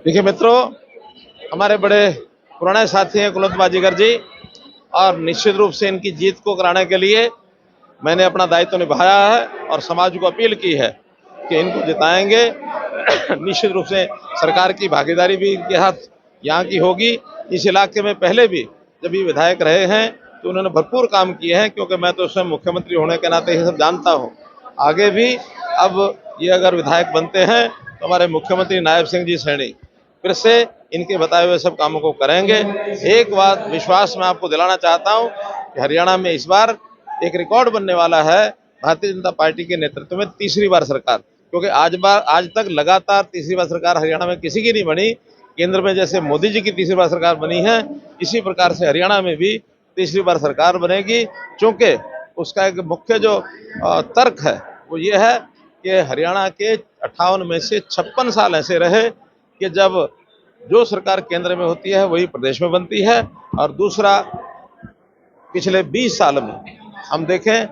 देखिए मित्रों, हमारे बड़े पुराने साथी हैं कुलत बाजीगर जी, और निश्चित रूप से इनकी जीत को कराने के लिए मैंने अपना दायित्व निभाया है और समाज को अपील की है कि इनको जिताएंगे। निश्चित रूप से सरकार की भागीदारी भी इनके हाथ यहाँ की होगी। इस इलाके में पहले भी जब ये विधायक रहे हैं तो उन्होंने भरपूर काम किए हैं, क्योंकि मैं तो स्वयं मुख्यमंत्री होने के नाते ये सब जानता हूँ। आगे भी अब ये अगर विधायक बनते हैं तो हमारे मुख्यमंत्री नायब सिंह जी सैनी फिर से इनके बताए हुए सब कामों को करेंगे। एक बात विश्वास में आपको दिलाना चाहता हूं कि हरियाणा में इस बार एक रिकॉर्ड बनने वाला है। भारतीय जनता पार्टी के नेतृत्व में तीसरी बार सरकार, क्योंकि आज तक लगातार तीसरी बार सरकार हरियाणा में किसी की नहीं बनी। केंद्र में जैसे मोदी जी की तीसरी बार सरकार बनी है, इसी प्रकार से हरियाणा में भी तीसरी बार सरकार बनेगी। चूंकि उसका एक मुख्य जो तर्क है वो ये है कि हरियाणा के 58 में से 56 साल ऐसे रहे कि जब जो सरकार केंद्र में होती है वही प्रदेश में बनती है। और दूसरा, पिछले 20 साल में हम देखें,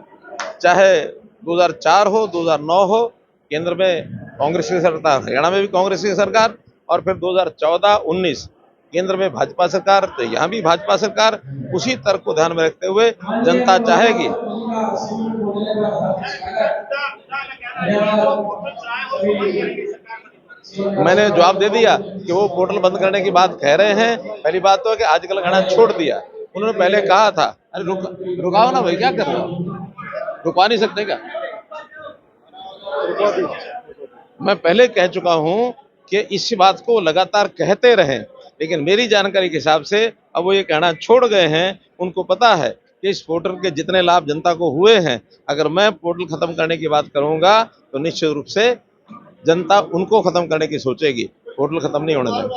चाहे 2004 हो, 2009 हो, केंद्र में कांग्रेस की सरकार, हरियाणा में भी कांग्रेस की सरकार, और फिर 2014-19 केंद्र में भाजपा सरकार, तो यहाँ भी भाजपा सरकार। उसी तर्क को ध्यान में रखते हुए जनता चाहेगी। मैंने जवाब दे दिया कि वो पोर्टल बंद करने की बात कह रहे हैं। पहली बात तो है कि आजकल कहना छोड़ दिया। उन्होंने पहले कहा था, अरे रुकाओ ना भाई, क्या कर रहे हो, रुकवा नहीं सकते क्या? मैं पहले कह चुका हूं कि इस बात को लगातार कहते रहें, लेकिन मेरी जानकारी के हिसाब से अब वो ये कहना छोड़ गए हैं। उनको पता है कि इस पोर्टल के जितने लाभ जनता को हुए हैं, अगर मैं पोर्टल खत्म करने की बात करूंगा तो निश्चित रूप से जनता उनको खत्म करने की सोचेगी। पोर्टल खत्म नहीं होने देंगे।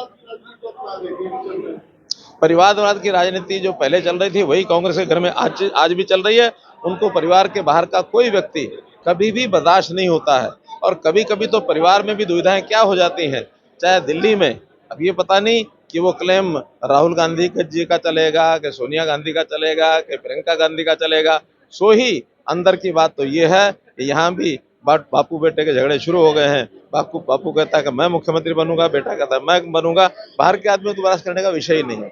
परिवारवाद की राजनीति जो पहले चल रही थी वही कांग्रेस के घर में आज भी चल रही है। उनको परिवार के बाहर का कोई व्यक्ति कभी भी बर्दाश्त नहीं होता है। और कभी कभी तो परिवार में भी दुविधाएं क्या हो जाती हैं, चाहे दिल्ली में, अब ये पता नहीं कि वो क्लेम राहुल गांधी जी का चलेगा कि सोनिया गांधी का चलेगा कि प्रियंका गांधी का चलेगा। सो ही अंदर की बात तो ये है कि यहाँ भी बापू बेटे के झगड़े शुरू हो गए हैं। बापू बापू कहता है कि मैं मुख्यमंत्री बनूंगा, बेटा कहता है मैं बनूंगा। बाहर के आदमी को बर्दाश्त करने का विषय ही नहीं है।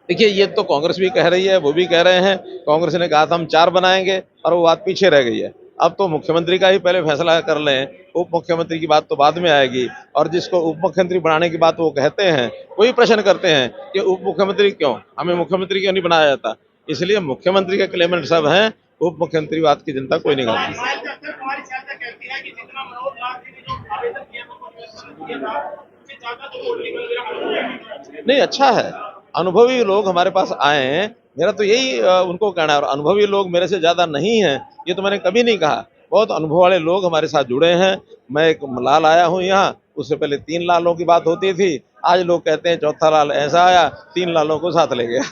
देखिए, ये तो कांग्रेस भी कह रही है, वो भी कह रहे हैं। कांग्रेस ने कहा था हम 4 बनाएंगे और वो बात पीछे रह गई है। अब तो मुख्यमंत्री का ही पहले फैसला कर लें, उप मुख्यमंत्री की बात तो बाद में आएगी। और जिसको उप मुख्यमंत्री बनाने की बात वो कहते हैं, वही प्रश्न करते हैं कि उप मुख्यमंत्री क्यों, हमें मुख्यमंत्री क्यों नहीं बनाया जाता। इसलिए मुख्यमंत्री के क्लेमेंट सब हैं, उप मुख्यमंत्री बात की चिंता कोई नहीं करती। नहीं, अच्छा है, अनुभवी लोग हमारे पास आए हैं। मेरा तो यही उनको कहना है। और अनुभवी लोग मेरे से ज्यादा नहीं हैं, ये तो मैंने कभी नहीं कहा। बहुत अनुभव वाले लोग हमारे साथ जुड़े हैं। मैं एक लाल आया हूँ यहाँ, उससे पहले 3 लालों की बात होती थी। आज लोग कहते हैं चौथा लाल ऐसा आया, 3 लालों को साथ ले गया।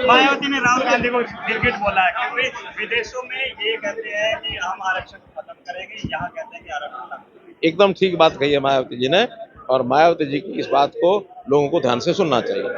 मायावती ने राहुल गांधी को गिरगिट बोला है, क्योंकि विदेशों में ये कहते हैं कि हम आरक्षण खत्म करेंगे, यहाँ कहते हैं कि आरक्षण। एकदम ठीक बात कही है मायावती जी ने, और मायावती जी की इस बात को लोगों को ध्यान से सुनना चाहिए।